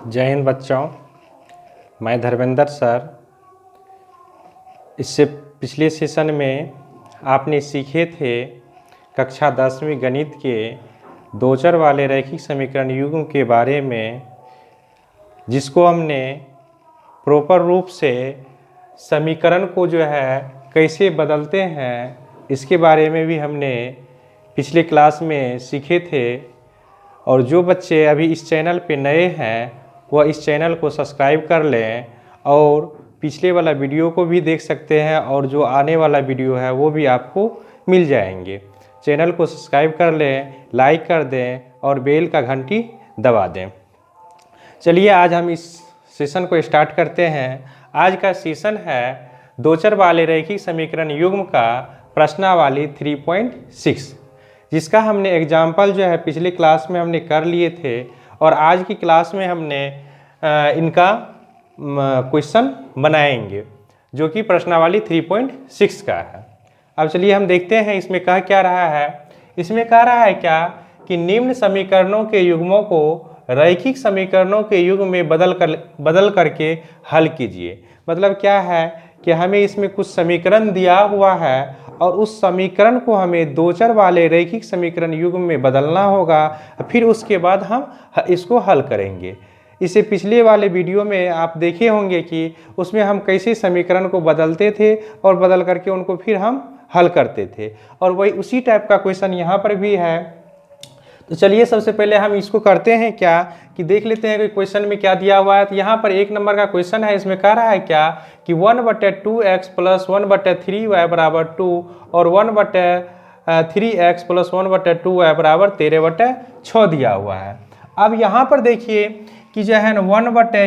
जय हिंद बच्चों, मैं धर्मेंद्र सर। इससे पिछले सेशन में आपने सीखे थे कक्षा 10वीं गणित के दो चर वाले रैखिक समीकरण युग्म के बारे में, जिसको हमने प्रॉपर रूप से समीकरण को जो है कैसे बदलते हैं इसके बारे में भी हमने पिछले क्लास में सीखे थे। और जो बच्चे अभी इस चैनल पे नए हैं वह इस चैनल को सब्सक्राइब कर लें और पिछले वाला वीडियो को भी देख सकते हैं, और जो आने वाला वीडियो है वो भी आपको मिल जाएंगे। चैनल को सब्सक्राइब कर लें, लाइक कर दें और बेल का घंटी दबा दें। चलिए आज हम इस सेशन को स्टार्ट करते हैं। आज का सेशन है दो चर वाले रैखिक समीकरण युग्म का प्रश्नावली 3.6, जिसका हमने एग्जाम्पल जो है पिछले क्लास में हमने कर लिए थे, और आज की क्लास में हमने इनका क्वेश्चन बनाएंगे जो कि प्रश्नावली 3.6 का है। अब चलिए हम देखते हैं इसमें कह क्या रहा है। इसमें कह रहा है क्या कि निम्न समीकरणों के युग्मों को रैखिक समीकरणों के युग्म में बदल करके हल कीजिए। मतलब क्या है कि हमें इसमें कुछ समीकरण दिया हुआ है और उस समीकरण को हमें दो चर वाले रैखिक समीकरण युग्म में बदलना होगा, फिर उसके बाद हम इसको हल करेंगे। इसे पिछले वाले वीडियो में आप देखे होंगे कि उसमें हम कैसे समीकरण को बदलते थे और बदल करके उनको फिर हम हल करते थे, और वही उसी टाइप का क्वेश्चन यहाँ पर भी है। तो चलिए सबसे पहले हम इसको करते हैं क्या कि देख लेते हैं कि क्वेश्चन में क्या दिया हुआ है। तो यहाँ पर 1 नंबर का क्वेश्चन है। इसमें कह रहा है क्या कि 1/2x प्लस 1/3y बराबर 2 और 1/3x प्लस 1/2y बराबर 13/6 दिया हुआ है। अब यहाँ पर देखिए कि जो है ना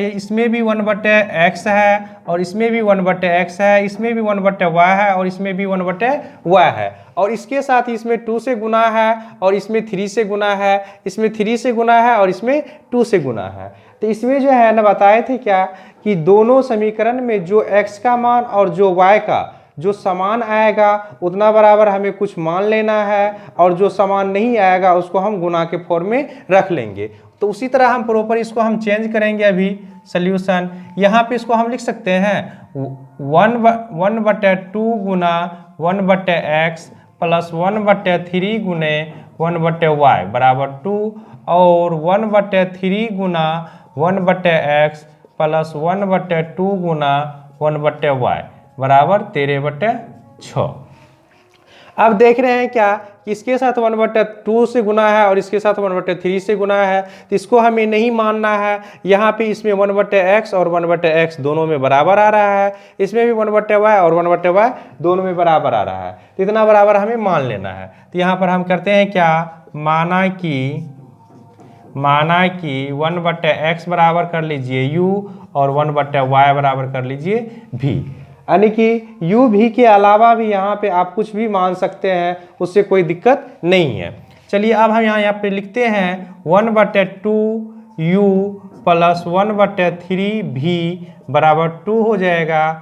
इसमें भी 1/x है और इसमें भी 1/x है, इसमें भी 1/y है और इसमें भी 1/y है, और इसके साथ ही इसमें 2 से गुना है और इसमें 3 से गुना है, इसमें 3 से गुना है और इसमें 2 से गुना है। तो इसमें जो है ना बताए थे क्या कि दोनों समीकरण में जो x का मान और जो y का जो समान आएगा उतना बराबर हमें कुछ मान लेना है, और जो समान नहीं आएगा उसको हम गुना के फॉर्म में रख लेंगे। तो उसी तरह हम प्रॉपर इसको हम चेंज करेंगे। अभी सॉल्यूशन यहाँ पे इसको हम लिख सकते हैं 1/2 गुना 1/x प्लस 1/3 गुने 1/y बराबर 2 और 1/3 गुना 1/x प्लस 1/2 गुना 1/y बराबर 13/6। अब देख रहे हैं क्या कि इसके साथ 1/2 से गुना है और इसके साथ 1/3 से गुना है, तो इसको हमें नहीं मानना है। यहाँ पे इसमें 1/x और 1/x दोनों में बराबर आ रहा है, इसमें भी 1/y और 1/y दोनों में बराबर आ रहा है, तो इतना बराबर हमें मान लेना है। तो यहाँ पर हम करते हैं क्या, माना कि 1/x बराबर कर लीजिए u और 1/y बराबर कर लीजिए v, यानी कि u भी के अलावा भी यहाँ पे आप कुछ भी मान सकते हैं, उससे कोई दिक्कत नहीं है। चलिए अब हम यहाँ पे लिखते हैं 1/2 u प्लस 1/3 v बराबर 2 हो जाएगा।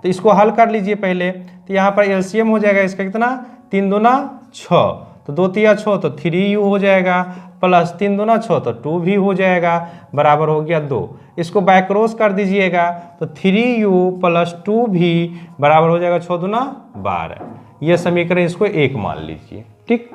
तो इसको हल कर लीजिए पहले। तो यहाँ पर एलसीएम हो जाएगा इसका कितना, 3 दूना 6, तो 2 तिया 6 तो 3u हो जाएगा, प्लस 3 दूना 6 तो 2 भी हो जाएगा, बराबर हो गया 2। इसको बैक्रॉस कर दीजिएगा तो 3u प्लस 2 भी बराबर हो जाएगा 6 दूना 12। यह समीकरण इसको 1 मान लीजिए, ठीक।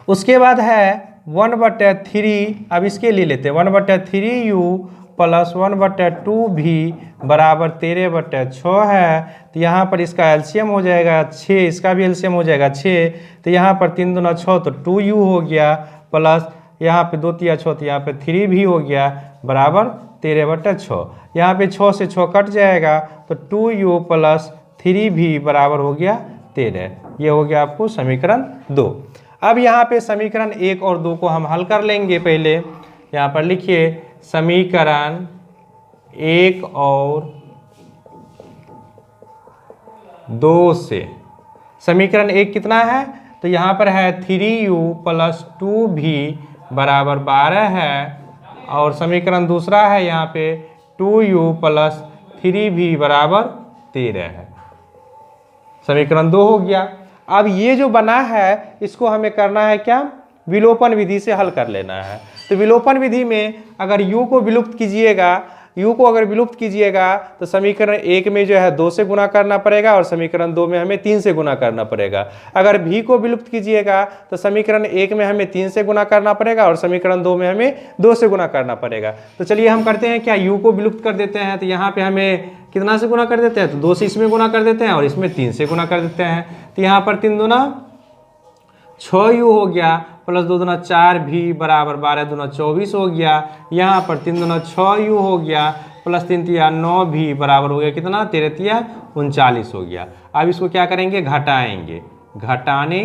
उसके बाद है 1/3, अब इसके लिए लेते हैं 1/3u प्लस 1/2 भी बराबर 13/6 है। तो यहाँ पर इसका एलसीएम हो जाएगा 6, इसका भी एलसीएम हो जाएगा 6, तो यहाँ पर 3 दूना 6 तो 2u हो गया, प्लस यहाँ पे 2 तिया 6 तो यहाँ पे 3 भी हो गया, बराबर 13/6। यहाँ पे 6 से 6 कट जाएगा तो 2u प्लस 3 भी बराबर हो गया 13। ये हो गया आपको समीकरण 2। अब यहाँ पे समीकरण 1 और 2 को हम हल कर लेंगे। पहले यहाँ पर लिखिए समीकरण 1 और 2 से। समीकरण 1 कितना है, तो यहाँ पर है 3u प्लस 2v बराबर 12 है, और समीकरण दूसरा है यहाँ पे 2u प्लस 3v बराबर 13 है। समीकरण 2 हो गया। अब ये जो बना है इसको हमें करना है क्या, विलोपन विधि से हल कर लेना है। तो विलोपन विधि में अगर u को विलुप्त कीजिएगा, u को अगर विलुप्त कीजिएगा तो समीकरण 1 में जो है 2 से गुना करना पड़ेगा और समीकरण 2 में हमें 3 से गुना करना पड़ेगा। अगर v को विलुप्त कीजिएगा तो समीकरण 1 में हमें 3 से गुना करना पड़ेगा और समीकरण 2 में हमें 2 से गुना करना पड़ेगा। तो चलिए हम करते हैं क्या, u को विलुप्त कर देते हैं। तो यहाँ पे हमें कितना से गुना कर देते हैं, तो 2 से इसमें गुना कर देते हैं और इसमें 3 से गुना कर देते हैं। तो यहाँ पर 3 दूना 6u हो गया, प्लस 2 दूना 4v बराबर 12 दूना 24 हो गया। यहाँ पर 3 दूना 6u हो गया, प्लस 3 तिया 9v बराबर हो गया कितना, 13 तिया 39 हो गया। अब इसको क्या करेंगे, घटाएंगे। घटाने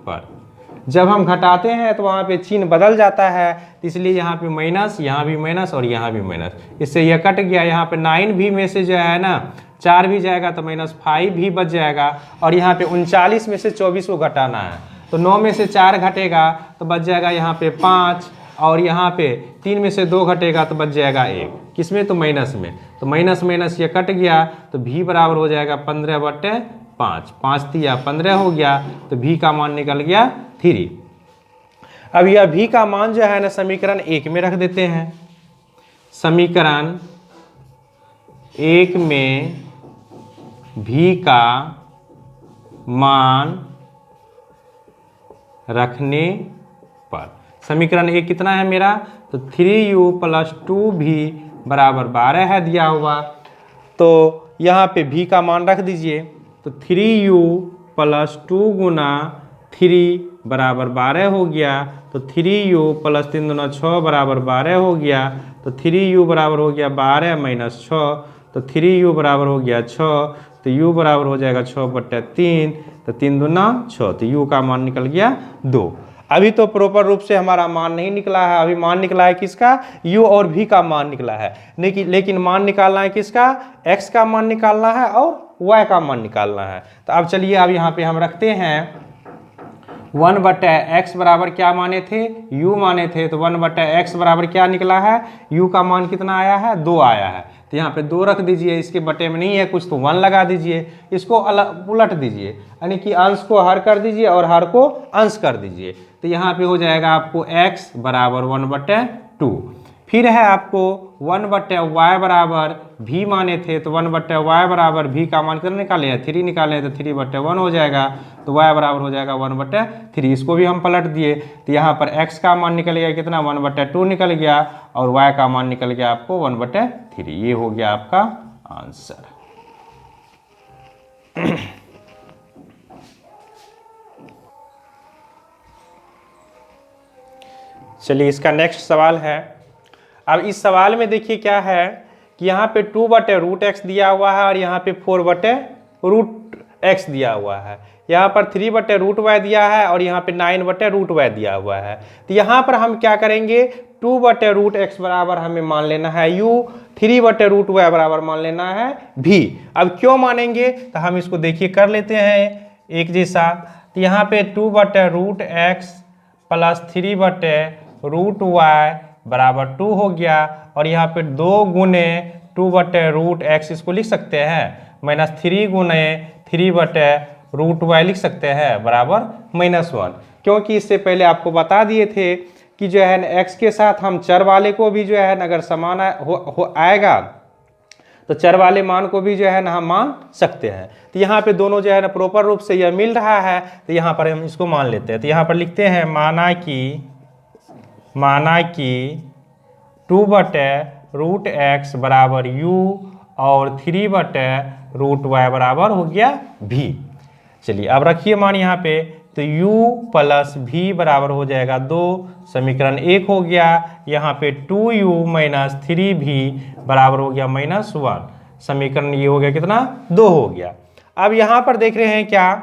पर जब हम घटाते हैं तो वहाँ पे चिन्ह बदल जाता है, इसलिए यहाँ पे माइनस, यहाँ भी माइनस और यहाँ भी माइनस, इससे यह कट गया। यहाँ पे 9v में से जो है ना 4 भी जाएगा तो -5 भी बच जाएगा और यहाँ पे 39 में से 24 को घटाना है, तो 9 में से 4 घटेगा तो बच जाएगा यहाँ पे 5 और यहाँ पे 3 में से 2 घटेगा तो बच जाएगा 1, किसमें, तो माइनस में। तो माइनस माइनस ये कट गया तो v बराबर हो जाएगा 15/5, 5 तिया 15 हो गया, तो v का मान निकल गया 3। अब यह v का मान जो है ना समीकरण 1 में रख देते हैं। समीकरण 1 में v का मान रखने पर समीकरण 1 कितना है मेरा, तो 3u + 2v बराबर 12 है दिया हुआ। तो यहाँ पे v का मान रख दीजिए, तो 3u + 2 गुना 3 बराबर 12 हो गया, तो 3u + 3 दूना 6 बराबर 12 हो गया, तो 3u बराबर हो गया 12 - 6, तो 3u बराबर हो गया 6, तो u बराबर हो जाएगा 6/3, तो 3 दूना 6, तो u का मान निकल गया 2। अभी तो प्रॉपर रूप से हमारा मान नहीं निकला है, अभी मान निकला है किसका, u और v का मान निकला है, लेकिन मान निकालना है किसका, x का मान निकालना है और y का मान निकालना है। तो अब चलिए अब यहाँ पे हम रखते हैं 1/x बराबर क्या माने थे, u माने थे, तो 1/x बराबर क्या निकला है, u का मान कितना आया है, 2 आया है। तो यहाँ पे 2 रख दीजिए, इसके बटे में नहीं है कुछ तो 1 लगा दीजिए, इसको उलट दीजिए, यानी कि अंश को हर कर दीजिए और हर को अंश कर दीजिए। तो यहाँ पे हो जाएगा आपको x बराबर 1/2। फिर है आपको 1/y बराबर v माने थे, तो 1/y बराबर v का मान कितना निकाले हैं, 3 निकाले हैं, तो 3/1 हो जाएगा, तो y बराबर हो जाएगा 1/3। इसको भी हम पलट दिए, तो यहाँ पर x का मान निकल गया कितना, 1/2 निकल गया और y का मान निकल गया आपको 1/3। ये हो गया आपका आंसर। चलिए इसका नेक्स्ट सवाल है। अब इस सवाल में देखिए क्या है कि यहाँ पे 2/√x दिया हुआ है और यहाँ पे 4/√x दिया हुआ है, यहाँ पर 3/√y दिया है और यहाँ पे 9/√y दिया हुआ है। तो यहाँ पर हम क्या करेंगे, 2/√x बराबर हमें मान लेना है u, 3/√y बराबर मान लेना है v। अब क्यों मानेंगे, तो हम इसको देखिए कर लेते हैं एक जैसा। तो यहाँ पे 2/√x + 3/√y बराबर 2 हो गया और यहाँ पे 2 गुने 2/√x इसको लिख सकते हैं, -3 गुने 3/√y लिख सकते हैं बराबर -1, क्योंकि इससे पहले आपको बता दिए थे कि जो है ना x के साथ हम चर वाले को भी जो है ना अगर समान आएगा तो चर वाले मान को भी जो है ना हम मान सकते हैं। तो यहाँ पे दोनों जो है ना प्रॉपर रूप से यह मिल रहा है, तो यहाँ पर हम इसको मान लेते हैं। तो यहाँ पर लिखते हैं माना कि 2/√x बराबर u और 3/√y बराबर हो गया v। चलिए अब रखिए मान यहाँ पे, तो u + v बराबर हो जाएगा 2, समीकरण 1 हो गया। यहाँ पे 2u - 3v बराबर हो गया -1, समीकरण ये हो गया कितना, 2 हो गया। अब यहाँ पर देख रहे हैं क्या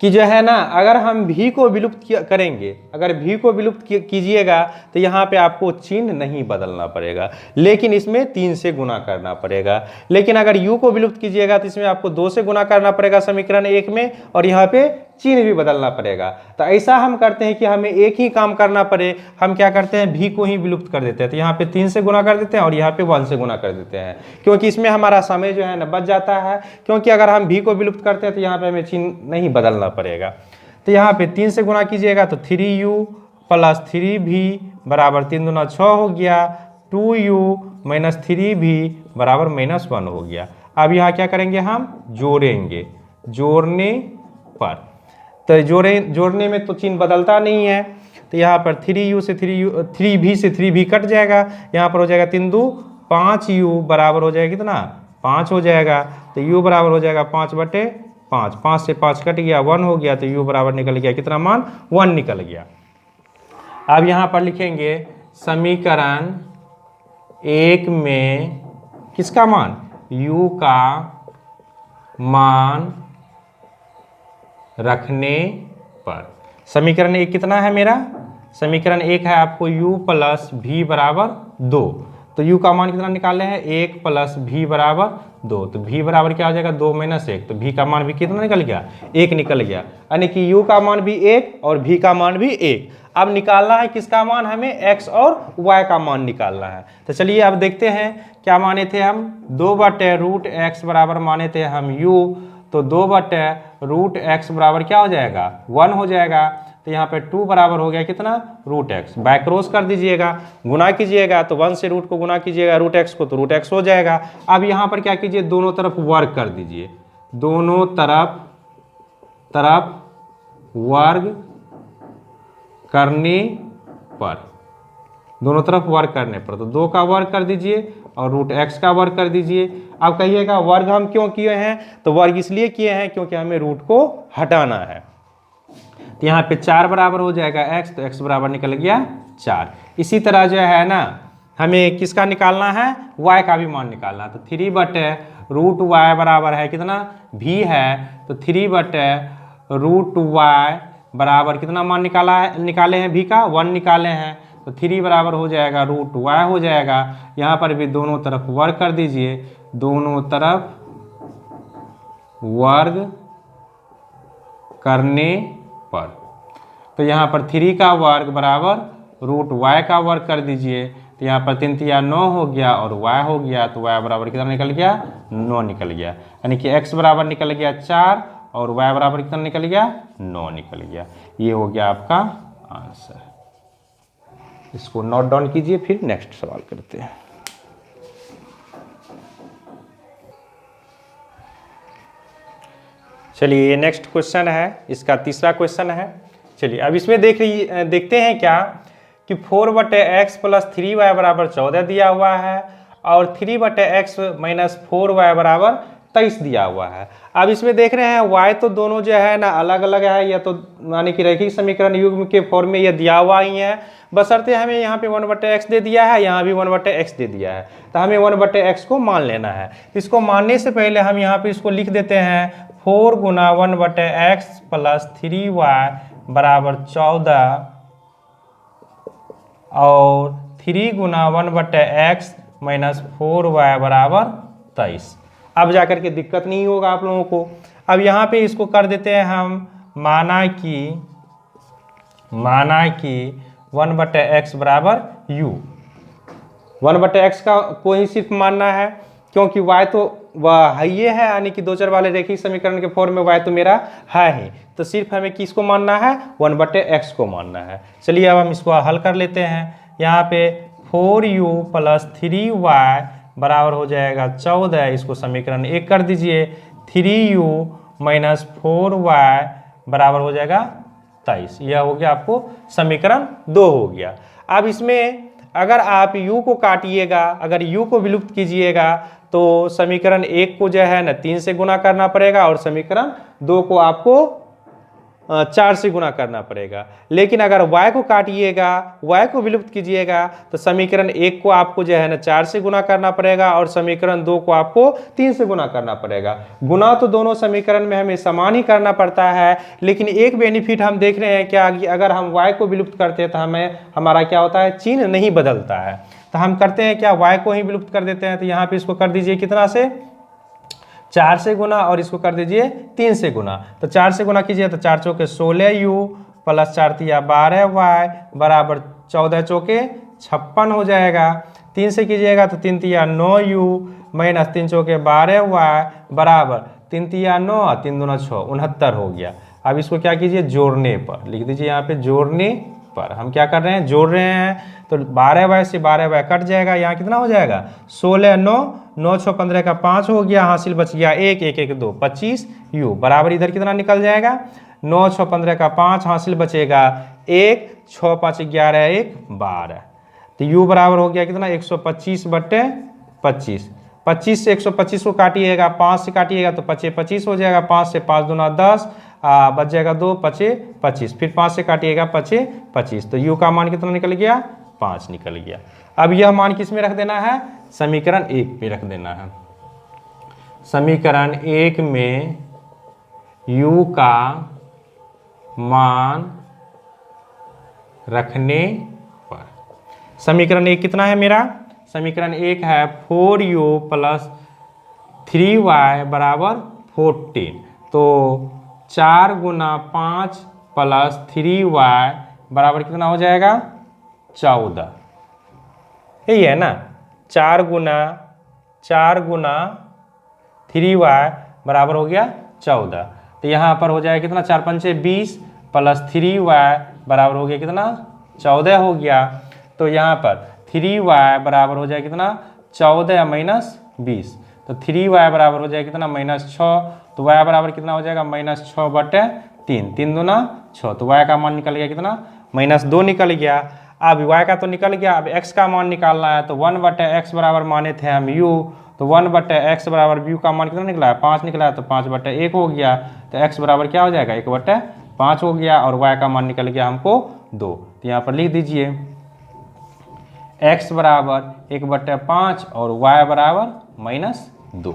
कि जो है ना अगर हम v को विलुप्त करेंगे, अगर v को विलुप्त कीजिएगा तो यहाँ पे आपको चिन्ह नहीं बदलना पड़ेगा, लेकिन इसमें 3 से गुना करना पड़ेगा। लेकिन अगर u को विलुप्त कीजिएगा तो इसमें आपको 2 से गुना करना पड़ेगा समीकरण 1 में और यहाँ पे चिन्ह भी बदलना पड़ेगा। तो ऐसा हम करते हैं कि हमें एक ही काम करना पड़े, हम क्या करते हैं v को ही विलुप्त कर देते हैं। तो यहाँ पे 3 से गुना कर देते हैं और यहाँ पे 1 से गुना कर देते हैं, क्योंकि इसमें हमारा समय जो है ना बच जाता है, क्योंकि अगर हम v को विलुप्त करते हैं तो यहाँ पे हमें चिन्ह नहीं बदलना पड़ेगा। तो यहाँ पे 3 से गुना कीजिएगा तो 3u प्लस 3v बराबर 3 दूना 6 हो गया, 2u माइनस 3v बराबर -1 हो गया। अब यहाँ क्या करेंगे, हम जोड़ेंगे, जोड़ने पर तो जोड़ने में तो चिन्ह बदलता नहीं है, तो यहाँ पर 3u से 3v से 3v कट जाएगा, यहाँ पर हो जाएगा 3 दूनी 5u बराबर हो जाएगा कितना 5 हो जाएगा, तो u बराबर हो जाएगा 5/5, 5 से 5 कट गया 1 हो गया, तो u बराबर निकल गया कितना मान 1 निकल गया। अब यहाँ पर लिखेंगे समीकरण 1 में किसका मान, u का मान रखने पर। समीकरण 1 कितना है मेरा, समीकरण 1 है आपको u प्लस v बराबर 2, तो u का मान कितना निकाले हैं 1 प्लस v बराबर 2, तो v बराबर क्या हो जाएगा 2 - 1, तो v का मान भी कितना निकल गया 1 निकल गया, यानी कि u का मान भी 1 और v का मान भी 1। अब निकालना है किसका मान, हमें x और y का मान निकालना है। तो चलिए अब देखते हैं क्या माने थे हम, 2/√x बराबर माने थे हम u, तो 2/√x बराबर क्या हो जाएगा 1 हो जाएगा, तो यहाँ पे 2 बराबर हो गया कितना √x, बाय क्रॉस कर दीजिएगा, गुना कीजिएगा तो 1 से रूट को गुना कीजिएगा √x को, तो √x हो जाएगा। अब यहाँ पर क्या कीजिए, दोनों तरफ वर्ग कर दीजिए, दोनों तरफ वर्ग करने पर, दोनों तरफ वर्ग करने पर, तो 2 का वर्ग कर दीजिए और √x का वर्ग कर दीजिए। अब कहिएगा वर्ग हम क्यों किए हैं, तो वर्ग इसलिए किए हैं क्योंकि हमें रूट को हटाना है। तो यहाँ पे 4 बराबर हो जाएगा x, तो x बराबर निकल गया 4। इसी तरह जो है ना, हमें किसका निकालना है, y का भी मान निकालना है, तो 3/√y बराबर है कितना v है, तो 3/√y बराबर कितना मान निकाले हैं v का 1 निकाले हैं, तो 3 बराबर हो जाएगा √y हो जाएगा। यहाँ पर भी दोनों तरफ वर्ग कर दीजिए, दोनों तरफ वर्ग करने पर, तो यहाँ पर 3 का वर्ग बराबर √y का वर्ग कर दीजिए, तो यहाँ पर 3 × 9 हो गया और y हो गया, तो y बराबर कितना निकल गया 9 निकल गया, यानी कि x बराबर निकल गया 4 और y बराबर कितना निकल गया 9 निकल गया। ये हो गया आपका आंसर। इसको नोट डाउन कीजिए, फिर नेक्स्ट सवाल करते हैं। चलिए ये नेक्स्ट क्वेश्चन है, इसका तीसरा क्वेश्चन है। चलिए अब इसमें देखते हैं क्या कि 4/x प्लस 3y बराबर 14 दिया हुआ है और 3/x माइनस 4y बराबर 23 दिया हुआ है। अब इसमें देख रहे हैं y तो दोनों जो है ना अलग अलग है, या तो यानी कि रैखिक समीकरण युग्म के फॉर्म में ये दिया हुआ ही है, बशर्ते हमें यहाँ पे 1/x दे दिया है, यहाँ भी 1/x दे दिया है, तो हमें 1/x को मान लेना है। इसको मानने से पहले हम यहाँ पे इसको लिख देते हैं 4 गुना 1/x प्लस 3y बराबर 14 और 3 गुना 1/x माइनस 4y बराबर 23। अब जाकर के दिक्कत नहीं होगा आप लोगों को। अब यहाँ पे इसको कर देते हैं हम, माना कि 1/x बराबर u, 1/x का को ही सिर्फ मानना है, क्योंकि y तो वह ये है, यानी कि 2 चर वाले रैखिक समीकरण के फॉर्म में y तो मेरा है ही, तो सिर्फ हमें किसको मानना है 1/x को मानना है। चलिए अब हम इसको हल कर लेते हैं। यहाँ पे 4u प्लस 3y बराबर हो जाएगा 14, इसको समीकरण 1 कर दीजिए, 3u माइनस 4y बराबर हो जाएगा 23। यह हो गया आपको समीकरण 2 हो गया। अब इसमें अगर आप u को काटिएगा, अगर u को विलुप्त कीजिएगा तो समीकरण 1 को जो है ना 3 से गुना करना पड़ेगा और समीकरण 2 को आपको 4 से गुना करना पड़ेगा। लेकिन अगर y को काटिएगा, y को विलुप्त कीजिएगा तो समीकरण 1 को आपको जो है ना 4 से गुना करना पड़ेगा और समीकरण 2 को आपको 3 से गुना करना पड़ेगा। गुना तो दोनों समीकरण में हमें समान ही करना पड़ता है, लेकिन एक बेनिफिट हम देख रहे हैं क्या कि अगर हम y को विलुप्त करते हैं तो हमारा क्या होता है, चिन्ह नहीं बदलता है। तो हम करते हैं क्या, y को ही विलुप्त कर देते हैं। तो यहाँ पे इसको कर दीजिए कितना से 4 से गुना और इसको कर दीजिए 3 से गुना। तो 4 से गुना कीजिए तो 4 चौके 16u प्लस 4 तिया 12y बराबर 14 चौके 56 हो जाएगा। 3 से कीजिएगा तो 3 तिया 9u माइनस 3 चौके 12y बराबर 3 तिया 9 3 दूना 6 69 हो गया। अब इसको क्या कीजिए, जोड़ने पर लिख दीजिए, यहाँ पे जोड़ने पर। हम क्या कर रहे हैं, जोड़ रहे हैं, तो 12y से 12y कट जाएगा, यहाँ कितना हो जाएगा 16 9 9 6 15 का 5 हो गया, हासिल बच गया 1 1 1 2 25 u बराबर इधर कितना निकल जाएगा 9 6 15 का 5, हासिल बचेगा 1 6 5 11 1 12, तो u बराबर हो गया कितना 125/25। 25 से 125 को काटिएगा, 5 से काटिएगा तो 25 25 हो जाएगा, 5 से 5 दूना 10, बच जाएगा 2 25 25, फिर 5 से काटिएगा 25 25, तो u का मान कितना निकल गया 5 निकल गया। अब यह मान किस में रख देना है, समीकरण 1 में रख देना है। समीकरण 1 में u का मान रखने पर, समीकरण 1 कितना है मेरा, समीकरण 1 है 4u प्लस 3y बराबर 14, तो 4 गुना 5 प्लस 3y बराबर कितना हो जाएगा 14, यही है ना, 4 गुना 3y बराबर हो गया 14, तो यहाँ पर हो जाएगा कितना 4 5 20 प्लस 3y बराबर हो गया कितना 14 हो गया, तो यहाँ पर 3y बराबर हो जाए कितना 14 माइनस 20, तो 3y बराबर हो जाए कितना -6, तो y बराबर कितना हो जाएगा -6/3, 3 दूना 6, तो y का मान निकल गया कितना -2 निकल गया। अब y का तो निकल गया, अब x का मान निकालना है, तो 1/x बराबर माने थे हम u, तो 1/x बराबर u का मान कितना निकला है 5 निकला है, तो 5/1 हो गया, तो x बराबर क्या हो जाएगा 1/5 हो गया, और y का मान निकल गया हमको 2, तो यहाँ पर लिख दीजिए x बराबर 1/5 और y बराबर -2।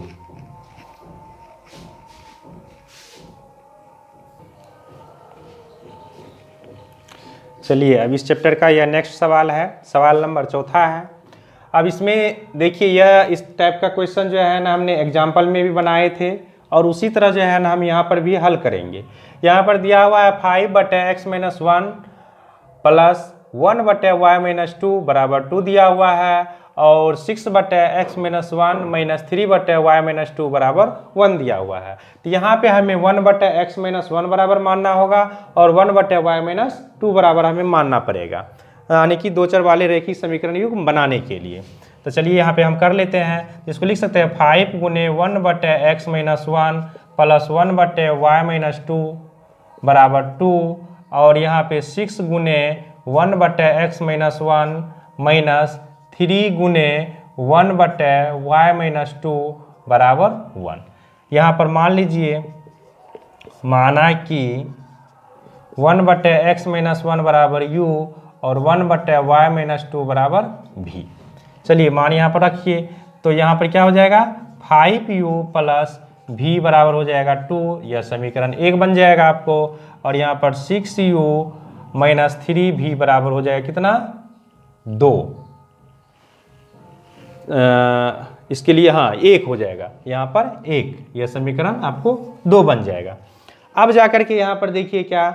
चलिए अब इस चैप्टर का यह नेक्स्ट सवाल है, सवाल नंबर 4 है। अब इसमें देखिए यह इस टाइप का क्वेश्चन जो है ना हमने एग्जाम्पल में भी बनाए थे, और उसी तरह जो है ना हम यहाँ पर भी हल करेंगे। यहाँ पर दिया हुआ है 5/x - 1 प्लस 1/y - 2 बराबर 2 दिया हुआ है, और 6/x - 1 - 3/y - 2 बराबर 1 दिया हुआ है। तो यहाँ पे हमें 1/x - 1 बराबर मानना होगा, और 1/y - 2 बराबर हमें मानना पड़ेगा, यानी कि दो चर वाले रेखीय समीकरण युग्म बनाने के लिए। तो चलिए यहाँ पे हम कर लेते हैं, जिसको लिख सकते हैं 5 गुने 1/x - 1 प्लस 1/y - 2 बराबर 2, और यहाँ पे 6 गुने 1/x - 1 माइनस 3 गुने 1/y - 2 बराबर 1। यहाँ पर मान लीजिए, माना कि 1/x - 1 बराबर u और 1/y - 2 बराबर v। चलिए मान यहाँ पर रखिए, तो यहाँ पर क्या हो जाएगा 5u प्लस v बराबर हो जाएगा 2, यह समीकरण 1 बन जाएगा आपको, और यहाँ पर 6u माइनस 3v बराबर हो जाएगा कितना 2, इसके लिए हाँ 1 हो जाएगा, यहाँ पर 1, यह समीकरण आपको 2 बन जाएगा। अब जाकर के यहाँ पर देखिए क्या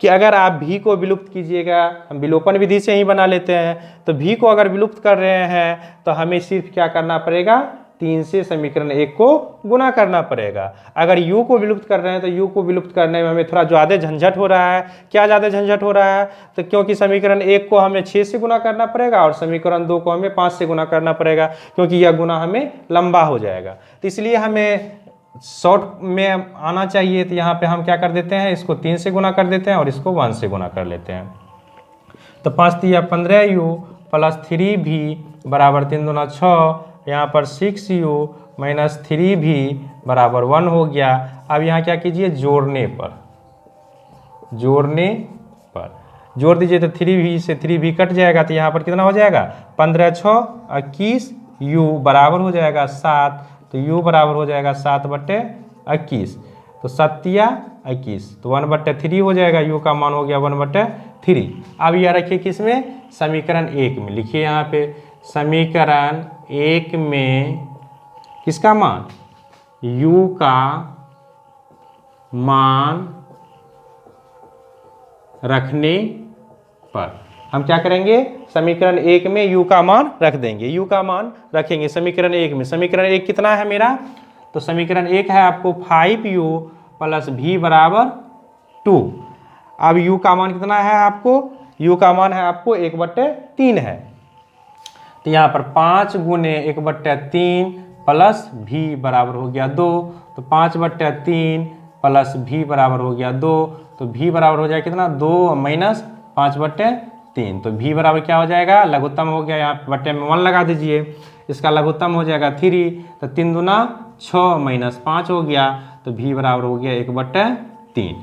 कि अगर आप v को विलुप्त कीजिएगा, हम विलोपन विधि से ही बना लेते हैं, तो v को अगर विलुप्त कर रहे हैं तो हमें सिर्फ क्या करना पड़ेगा 3 से समीकरण 1 को गुना करना पड़ेगा। अगर u को विलुप्त कर रहे हैं तो u को विलुप्त करने में हमें थोड़ा ज़्यादा झंझट हो रहा है। क्या ज़्यादा झंझट हो रहा है, तो क्योंकि समीकरण 1 को हमें 6 से गुना करना पड़ेगा, और समीकरण 2 को हमें 5 से गुना करना पड़ेगा, क्योंकि यह गुना हमें लंबा हो जाएगा। तो इसलिए हमें शॉर्ट में आना चाहिए, तो यहाँ पे हम क्या कर देते हैं, इसको 3 से गुना कर देते हैं और इसको 1 से गुना कर लेते हैं। तो 5 × 15u प्लस 3v बराबर 3 दूना 6, यहाँ पर 6u माइनस 3v बराबर 1 हो गया। अब यहाँ क्या कीजिए, जोड़ने पर जोड़ दीजिए, तो 3v से 3v कट जाएगा, तो यहाँ पर कितना हो जाएगा 15 6 21, u बराबर हो जाएगा 7, तो u बराबर हो जाएगा 7/21, तो 7 × 21, तो 1/3 हो जाएगा, u का मान हो गया 1/3। अब यह रखिए किसमें, समीकरण 1 में लिखिए, यहाँ पे समीकरण 1 में किसका मान, u का मान रखने पर हम क्या करेंगे, समीकरण 1 में u का मान रख देंगे, u का मान रखेंगे समीकरण 1 में। समीकरण 1 कितना है मेरा, तो समीकरण 1 है आपको 5u प्लस v बराबर 2। अब u का मान कितना है आपको, u का मान है आपको 1/3 है। तो यहाँ पर 5 गुने 1/3 प्लस v बराबर हो गया 2। तो 5/3 प्लस v बराबर हो गया 2। तो v बराबर हो जाएगा कितना, 2 माइनस 5/3। तो v बराबर क्या हो जाएगा, लघुत्तम हो गया, यहाँ बट्टे में 1 लगा दीजिए, इसका लघुत्तम हो जाएगा 3। तो 3 दूना 6 माइनस 5 हो गया। तो v बराबर हो गया 1/3।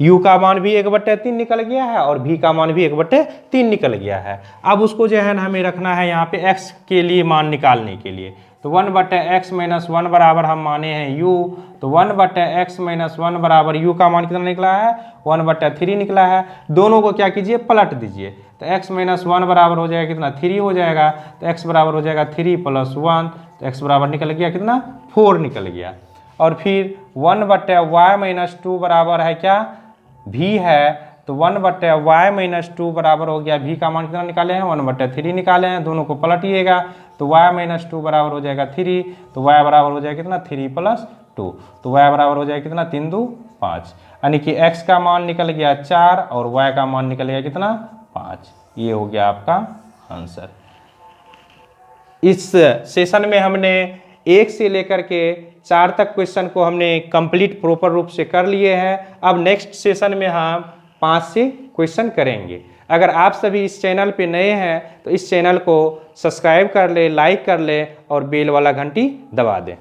u का मान भी 1/3 निकल गया है और v का मान भी 1/3 निकल गया है। अब उसको जो है ना हमें रखना है यहाँ पे x के लिए मान निकालने के लिए। तो 1/x माइनस 1 बराबर हम माने हैं u। तो 1/x माइनस 1 बराबर u का मान कितना निकला है, 1/3 निकला है। दोनों को क्या कीजिए, पलट दीजिए। तो x माइनस 1 बराबर हो जाएगा कितना, 3 हो जाएगा। तो x बराबर हो जाएगा 3 प्लस 1। तो x बराबर निकल गया कितना, 4 निकल गया। और फिर 1/y माइनस 2 बराबर है क्या, v है। तो 1/y माइनस 2 बराबर हो गया, v का मान कितना निकाले हैं, 1/3 निकाले हैं। दोनों को पलटिएगा तो y माइनस 2 बराबर हो जाएगा 3। तो y बराबर हो जाएगा कितना, 3 प्लस 2। तो y बराबर हो जाएगा कितना, 3 2 5। यानी कि x का मान निकल गया 4 और y का मान निकल गया कितना, 5। ये हो गया आपका आंसर। इस सेशन में हमने 1 से लेकर के 4 तक क्वेश्चन को हमने कंप्लीट प्रॉपर रूप से कर लिए हैं। अब नेक्स्ट सेशन में हम 5 से क्वेश्चन करेंगे। अगर आप सभी इस चैनल पे नए हैं तो इस चैनल को सब्सक्राइब कर ले, लाइक कर ले और बेल वाला घंटी दबा दें।